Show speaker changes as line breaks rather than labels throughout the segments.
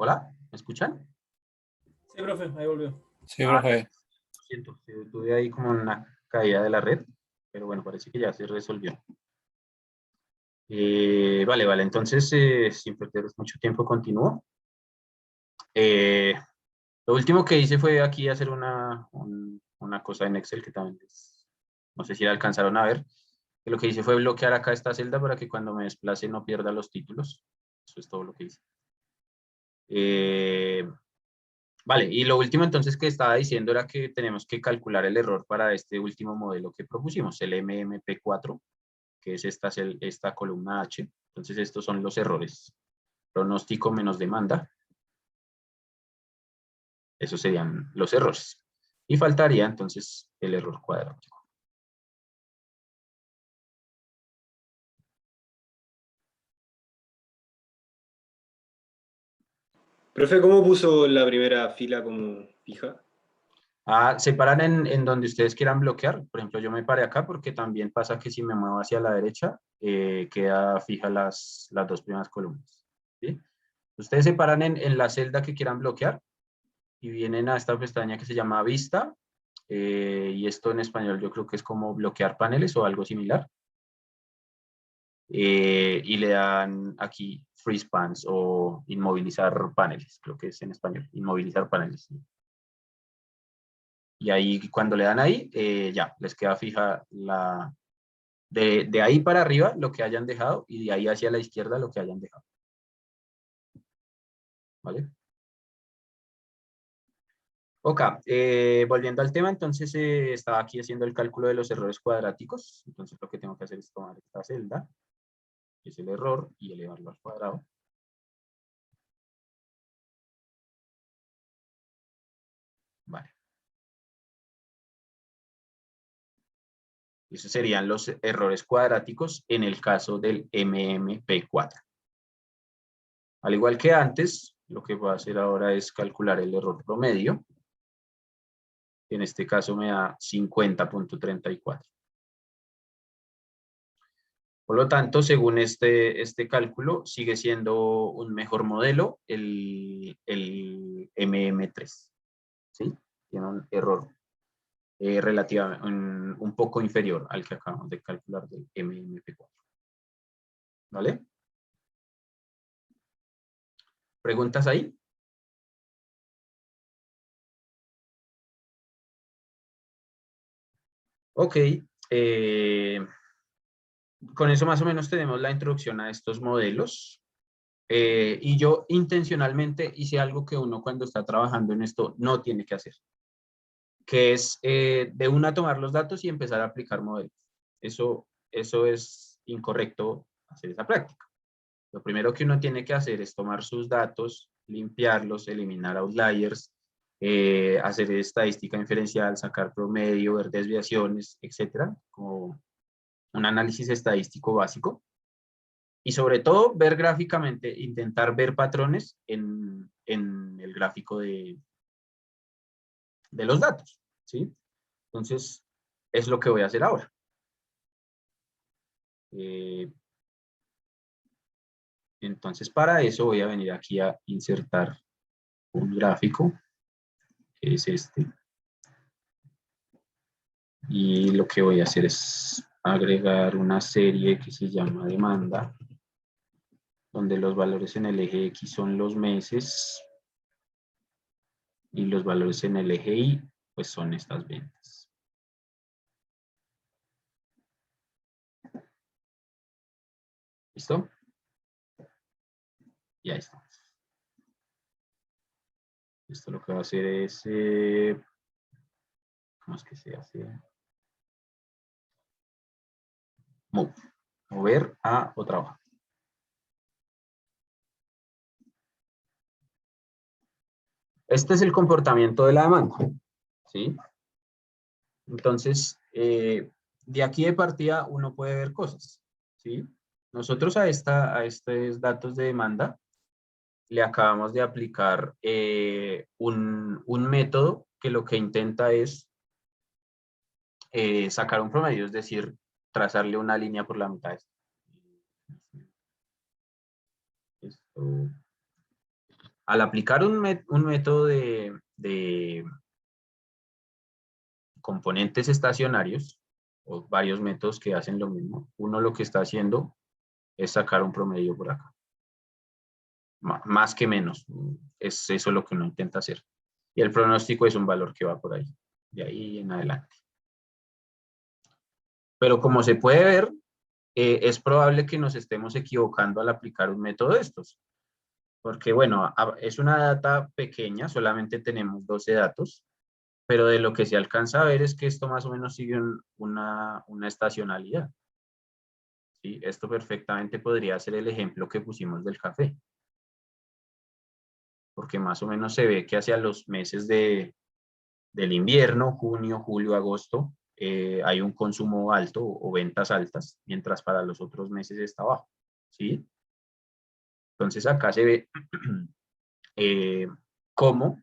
Hola, ¿me escuchan?
Sí, profe, ahí volvió.
Sí, profe.
Lo siento, tuve ahí como una caída de la red, pero bueno, parece que ya se resolvió. Vale, entonces, sin perder mucho tiempo, continúo. Lo último que hice fue aquí hacer una cosa en Excel que también no sé si la alcanzaron a ver. Que lo que hice fue bloquear acá esta celda para que cuando me desplace no pierda los títulos. Eso es todo lo que hice. Vale, y lo último entonces que estaba diciendo era que tenemos que calcular el error para este último modelo que propusimos, el MMP4, que es esta columna H. Entonces estos son los errores. Pronóstico menos demanda. Esos serían los errores. Y faltaría entonces el error cuadrático.
Profe, ¿cómo puso la primera fila como fija?
Se paran en donde ustedes quieran bloquear. Por ejemplo, yo me paré acá porque también pasa que si me muevo hacia la derecha, queda fija las dos primeras columnas. ¿Sí? Ustedes se paran en la celda que quieran bloquear y vienen a esta pestaña que se llama Vista. Y esto en español yo creo que es como bloquear paneles o algo similar. Y le dan aquí Freeze Pans o inmovilizar paneles, creo que es en español, inmovilizar paneles. Y ahí cuando le dan ahí, ya, les queda fija de ahí para arriba lo que hayan dejado y de ahí hacia la izquierda lo que hayan dejado. ¿Vale? Ok, volviendo al tema, entonces estaba aquí haciendo el cálculo de los errores cuadráticos. Entonces lo que tengo que hacer es tomar esta celda, que es el error, y elevarlo al cuadrado. Vale. Esos serían los errores cuadráticos en el caso del MMP4. Al igual que antes, lo que voy a hacer ahora es calcular el error promedio. En este caso me da 50.34. Por lo tanto, según este cálculo, sigue siendo un mejor modelo el MM3. ¿Sí? Tiene un error relativamente un poco inferior al que acabamos de calcular del MMP4. ¿Vale? ¿Preguntas ahí? Ok. Con eso más o menos tenemos la introducción a estos modelos. Y yo intencionalmente hice algo que uno cuando está trabajando en esto no tiene que hacer, que es de una tomar los datos y empezar a aplicar modelos. Eso es incorrecto hacer esa práctica. Lo primero que uno tiene que hacer es tomar sus datos, limpiarlos, eliminar outliers, hacer estadística inferencial, sacar promedio, ver desviaciones, etcétera, como un análisis estadístico básico. Y sobre todo, ver gráficamente, intentar ver patrones en el gráfico de los datos, ¿sí? Entonces, es lo que voy a hacer ahora. Entonces, para eso voy a venir aquí a insertar un gráfico, que es este. Y lo que voy a hacer es agregar una serie que se llama demanda, donde los valores en el eje X son los meses y los valores en el eje Y pues son estas ventas. ¿Listo? Y ahí está. Esto lo que va a hacer es, ¿cómo es que se hace? Move. Mover a otra hoja. Este es el comportamiento de la demanda, ¿sí? Entonces, de aquí de partida uno puede ver cosas, ¿sí? Nosotros a estos datos de demanda le acabamos de aplicar un método que lo que intenta es sacar un promedio, es decir, trazarle una línea por la mitad. Al aplicar un método de componentes estacionarios, o varios métodos que hacen lo mismo, uno lo que está haciendo es sacar un promedio por acá. Más que menos, es eso lo que uno intenta hacer. Y el pronóstico es un valor que va por ahí, de ahí en adelante. Pero como se puede ver, es probable que nos estemos equivocando al aplicar un método de estos. Porque, bueno, es una data pequeña, solamente tenemos 12 datos, pero de lo que se alcanza a ver es que esto más o menos sigue una estacionalidad. ¿Sí? Esto perfectamente podría ser el ejemplo que pusimos del café. Porque más o menos se ve que hacia los meses del invierno, junio, julio, agosto, hay un consumo alto o ventas altas, mientras para los otros meses está bajo. ¿Sí? Entonces acá se ve cómo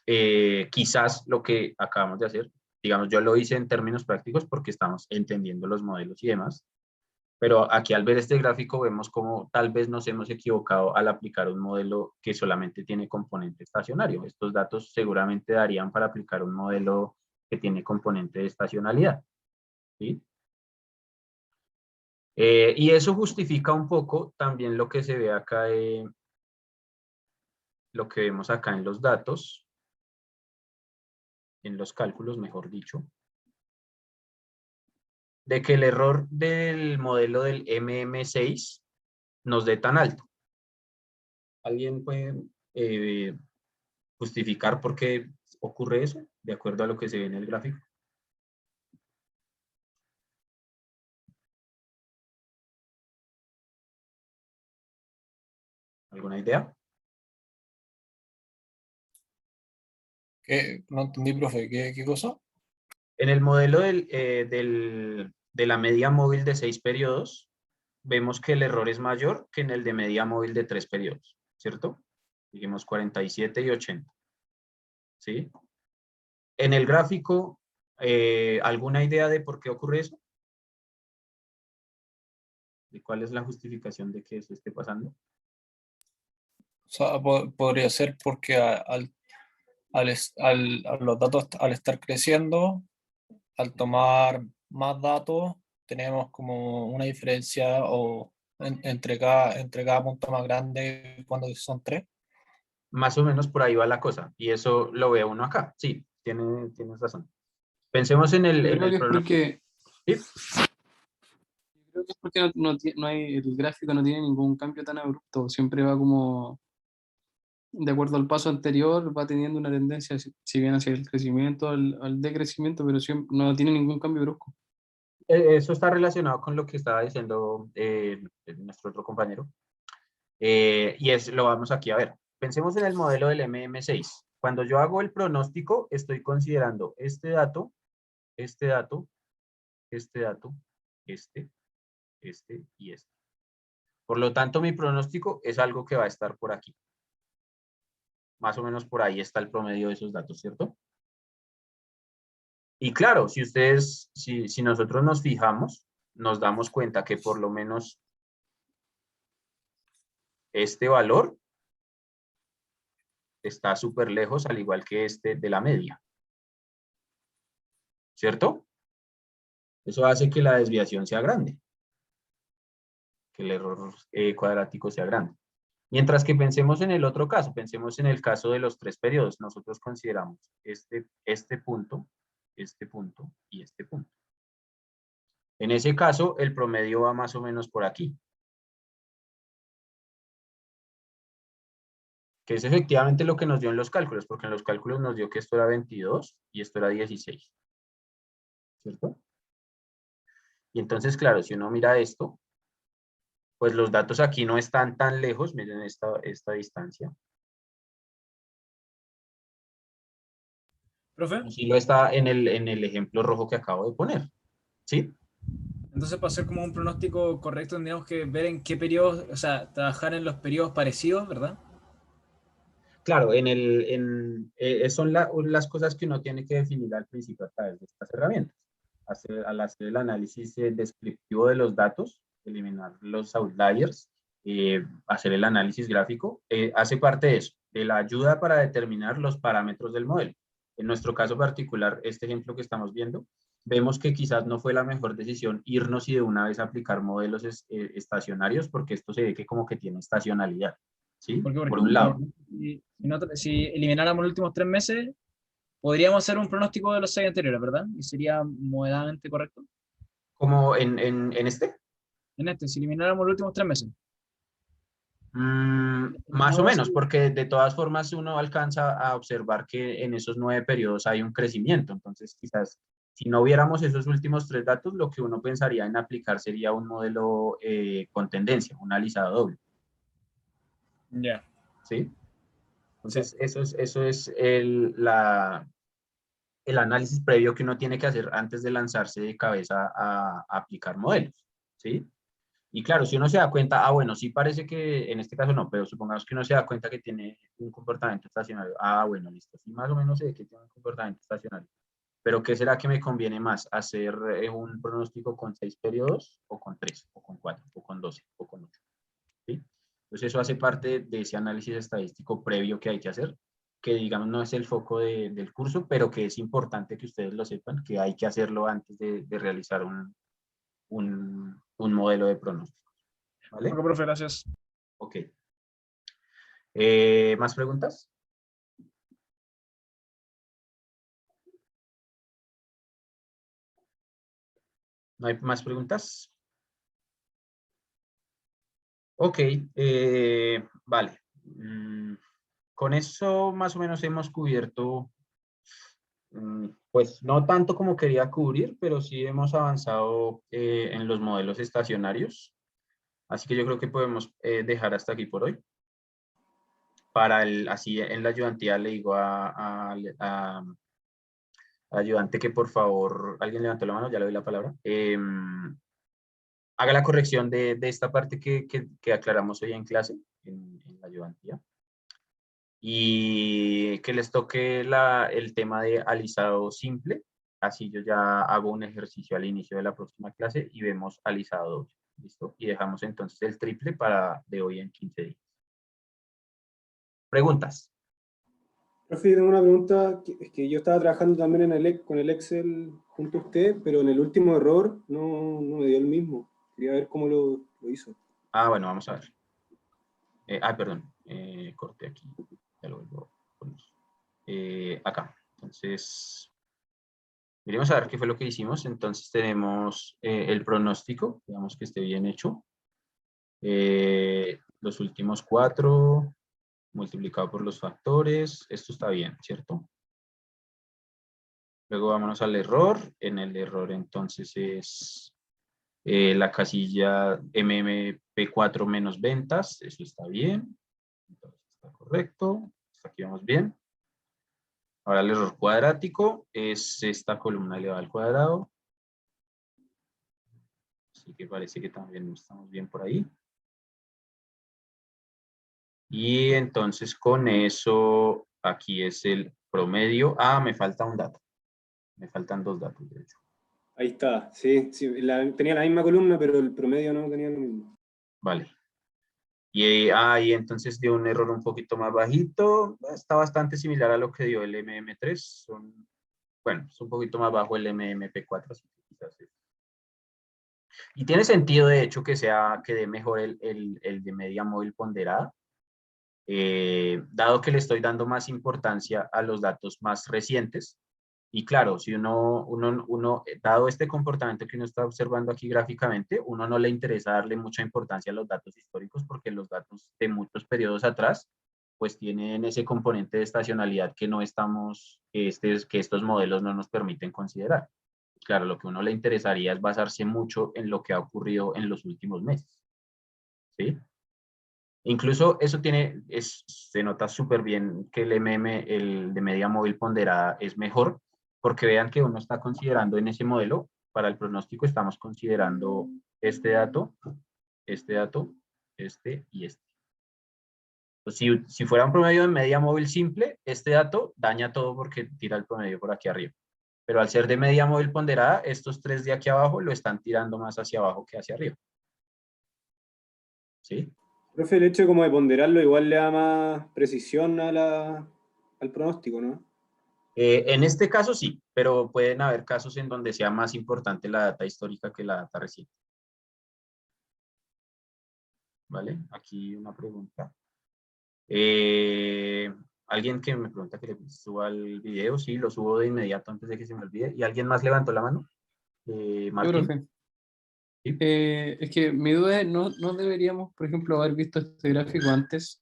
quizás lo que acabamos de hacer, digamos, yo lo hice en términos prácticos porque estamos entendiendo los modelos y demás, pero aquí al ver este gráfico vemos cómo tal vez nos hemos equivocado al aplicar un modelo que solamente tiene componente estacionario. Estos datos seguramente darían para aplicar un modelo que tiene componente de estacionalidad. ¿Sí? Y eso justifica un poco también lo que se ve acá, lo que vemos acá en los datos, en los cálculos, mejor dicho, de que el error del modelo del MM6 nos dé tan alto. ¿Alguien puede justificar por qué ocurre eso, de acuerdo a lo que se ve en el gráfico? ¿Alguna idea?
No entendí, profe, ¿qué cosa?
En el modelo de la media móvil de 6 periodos, vemos que el error es mayor que en el de media móvil de 3 periodos, ¿cierto? Dijimos 47 y 80. ¿Sí? En el gráfico, ¿alguna idea de por qué ocurre eso? ¿De cuál es la justificación de que eso esté pasando?
O sea, podría ser porque a los datos al estar creciendo, al tomar más datos, tenemos como una diferencia o entre cada punto más grande cuando son tres.
Más o menos por ahí va la cosa. Y eso lo ve uno acá. Sí, tienes razón. Pensemos en
Yo creo que es
pronóstico.
porque,
¿Sí?
yo creo que es porque no hay, el gráfico no tiene ningún cambio tan abrupto, siempre va como, de acuerdo al paso anterior, va teniendo una tendencia, si bien hacia el crecimiento, al decrecimiento, pero siempre, no tiene ningún cambio brusco.
Eso está relacionado con lo que estaba diciendo nuestro otro compañero. Lo vamos aquí a ver. Pensemos en el modelo del MM6. Cuando yo hago el pronóstico, estoy considerando este dato, este dato, este dato, este y este. Por lo tanto, mi pronóstico es algo que va a estar por aquí. Más o menos por ahí está el promedio de esos datos, ¿cierto? Y claro, si nosotros nos fijamos, nos damos cuenta que por lo menos este valor está súper lejos, al igual que este de la media. ¿Cierto? Eso hace que la desviación sea grande, que el error cuadrático sea grande. Mientras que pensemos en el otro caso, pensemos en el caso de los 3 periodos. Nosotros consideramos este punto y este punto. En ese caso, el promedio va más o menos por aquí. Que es efectivamente lo que nos dio en los cálculos, porque en los cálculos nos dio que esto era 22 y esto era 16. ¿Cierto? Y entonces, claro, si uno mira esto, pues los datos aquí no están tan lejos, miren esta distancia.
¿Profe?
Sí lo está en el ejemplo rojo que acabo de poner. ¿Sí?
Entonces, para hacer como un pronóstico correcto, tendríamos que ver en qué periodos, o sea, trabajar en los periodos parecidos, ¿verdad?
Claro, son las cosas que uno tiene que definir al principio a través de estas herramientas. Al hacer el análisis descriptivo de los datos, eliminar los outliers, hacer el análisis gráfico, hace parte de eso. de la ayuda para determinar los parámetros del modelo. En nuestro caso particular, este ejemplo que estamos viendo, vemos que quizás no fue la mejor decisión irnos y de una vez aplicar modelos estacionarios, porque esto se ve que como que tiene estacionalidad, ¿sí?
Porque,
Por un lado.
si elimináramos los últimos 3 meses, podríamos hacer un pronóstico de los 6 anteriores, ¿verdad? Y sería moderadamente correcto.
Como en este.
En este, si elimináramos los últimos 3 meses.
Más o menos, porque de todas formas uno alcanza a observar que en esos 9 periodos hay un crecimiento. Entonces, quizás si no viéramos esos últimos 3 datos, lo que uno pensaría en aplicar sería un modelo con tendencia, un alisado doble.
Ya.
¿Sí? Entonces, eso es el análisis previo que uno tiene que hacer antes de lanzarse de cabeza a aplicar modelos. ¿Sí? Y claro, si uno se da cuenta, bueno, sí parece que en este caso no, pero supongamos que uno se da cuenta que tiene un comportamiento estacionario. Bueno, listo, sí más o menos sé que tiene un comportamiento estacionario. Pero ¿qué será que me conviene más? ¿Hacer un pronóstico con 6 periodos o con 3, o con 4, o con 12, o con 8? ¿Sí? Entonces eso hace parte de ese análisis estadístico previo que hay que hacer, que digamos no es el foco del curso, pero que es importante que ustedes lo sepan, que hay que hacerlo antes de realizar un modelo de pronóstico. ¿Vale?
Ok, profe, gracias.
Ok. ¿Más preguntas? ¿No hay más preguntas? Ok, vale. Con eso más o menos hemos cubierto, pues no tanto como quería cubrir, pero sí hemos avanzado en los modelos estacionarios. Así que yo creo que podemos dejar hasta aquí por hoy. Así en la ayudantía le digo al ayudante que por favor, alguien levantó la mano, ya le doy la palabra. Haga la corrección de esta parte que aclaramos hoy en clase, en la ayudantía. Y que les toque el tema de alisado simple. Así yo ya hago un ejercicio al inicio de la próxima clase y vemos alisado doble. ¿Listo? Y dejamos entonces el triple para de hoy en 15 días. ¿Preguntas?
Profe, tengo una pregunta, es que yo estaba trabajando también con el Excel junto a usted, pero en el último error no me dio el mismo. Quería ver cómo lo hizo.
Bueno, vamos a ver. Perdón, corté aquí. Ya lo vuelvo a poner. Acá. Entonces, miremos a ver qué fue lo que hicimos. Entonces tenemos el pronóstico, digamos que esté bien hecho. Los últimos 4 multiplicado por los factores. Esto está bien, ¿cierto? Luego vámonos al error. En el error entonces es la casilla MMP4 menos ventas. Eso está bien. Entonces está correcto. Hasta aquí vamos bien. Ahora el error cuadrático es esta columna elevada al cuadrado. Así que parece que también estamos bien por ahí. Y entonces con eso, aquí es el promedio. Me falta un dato. Me faltan 2 datos, de hecho.
Ahí está, sí, tenía la misma columna, pero el promedio no tenía lo mismo.
Vale. Y ahí entonces dio un error un poquito más bajito. Está bastante similar a lo que dio el MM3. Bueno, es un poquito más bajo el MMP4. Así que quizás y tiene sentido, de hecho, que dé mejor el de media móvil ponderada. Dado que le estoy dando más importancia a los datos más recientes. Y claro, si uno, dado este comportamiento que uno está observando aquí gráficamente, uno no le interesa darle mucha importancia a los datos históricos porque los datos de muchos periodos atrás, pues tienen ese componente de estacionalidad que no estamos, que estos modelos no nos permiten considerar. Claro, lo que a uno le interesaría es basarse mucho en lo que ha ocurrido en los últimos meses. ¿Sí? Incluso eso se nota súper bien que el el de media móvil ponderada es mejor, porque vean que uno está considerando en ese modelo, para el pronóstico estamos considerando este dato, este y este. Entonces, si fuera un promedio de media móvil simple, este dato daña todo porque tira el promedio por aquí arriba. Pero al ser de media móvil ponderada, estos 3 de aquí abajo lo están tirando más hacia abajo que hacia arriba. ¿Sí?
Profe, el hecho como de ponderarlo igual le da más precisión al pronóstico, ¿no?
En este caso sí, pero pueden haber casos en donde sea más importante la data histórica que la data reciente. ¿Vale? Aquí una pregunta. ¿Alguien que me pregunta que le suba el video? Sí, lo subo de inmediato antes de que se me olvide. ¿Y alguien más levantó la mano?
Yo,
Martín.
profe.
¿Sí?
Es que mi duda es, ¿no deberíamos, por ejemplo, haber visto este gráfico antes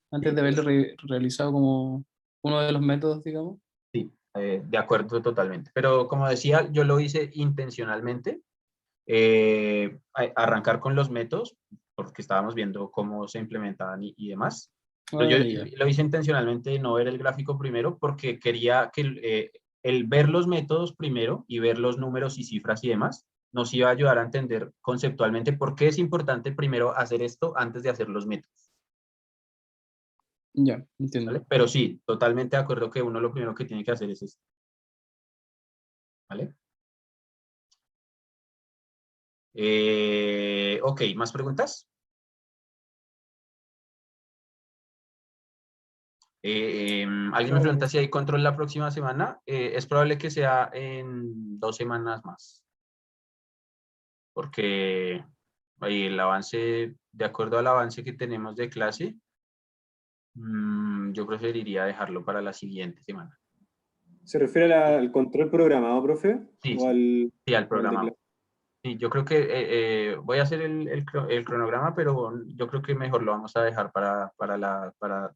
de haberlo realizado como uno de los métodos, digamos?
Sí, de acuerdo totalmente. Pero como decía, yo lo hice intencionalmente. Arrancar con los métodos, porque estábamos viendo cómo se implementaban y demás. Pero yo
Ya.
lo hice intencionalmente de no ver el gráfico primero porque quería que el ver los métodos primero y ver los números y cifras y demás nos iba a ayudar a entender conceptualmente por qué es importante primero hacer esto antes de hacer los métodos.
Ya, entiendo.
¿Vale? Pero sí, totalmente de acuerdo que uno lo primero que tiene que hacer es esto. ¿Vale? Ok, ¿más preguntas? Alguien me pregunta si hay control la próxima semana. Es probable que sea en 2 semanas más. Porque ahí el avance, de acuerdo al avance que tenemos de clase, yo preferiría dejarlo para la siguiente semana.
¿Se refiere al control programado, profe?
Sí,
¿O al
al
de
programa.
clase?
Sí, yo creo que voy a hacer el cronograma, pero yo creo que mejor lo vamos a dejar para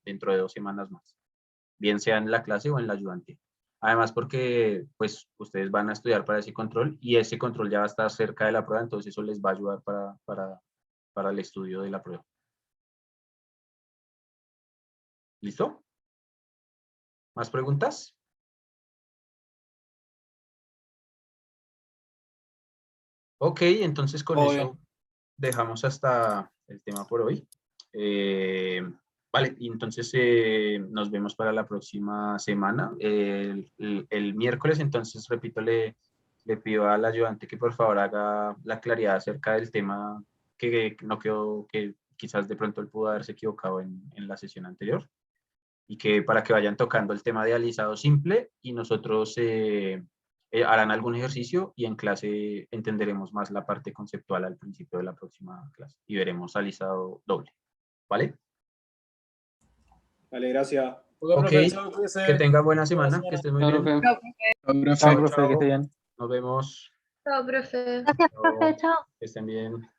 dentro de 2 semanas más. Bien sea en la clase o en la ayudante. Además porque pues ustedes van a estudiar para ese control y ese control ya va a estar cerca de la prueba, entonces eso les va a ayudar para el estudio de la prueba. ¿Listo? ¿Más preguntas? Ok, entonces con
Todo
eso dejamos hasta el tema por hoy. Vale, y entonces nos vemos para la próxima semana. El miércoles, entonces, repito, le pido al ayudante que por favor haga la claridad acerca del tema que no quedó, que quizás de pronto él pudo haberse equivocado en la sesión anterior. Y que para que vayan tocando el tema de alisado simple y nosotros harán algún ejercicio y en clase entenderemos más la parte conceptual al principio de la próxima clase y veremos alisado doble. ¿Vale?
Vale, gracias.
Ok, que tenga buena semana, que estés muy
Chao,
bien.
profe.
Chao,
Profe, que esté
chao.
bien.
Nos vemos.
Chao, profe.
Chao. Que estén bien.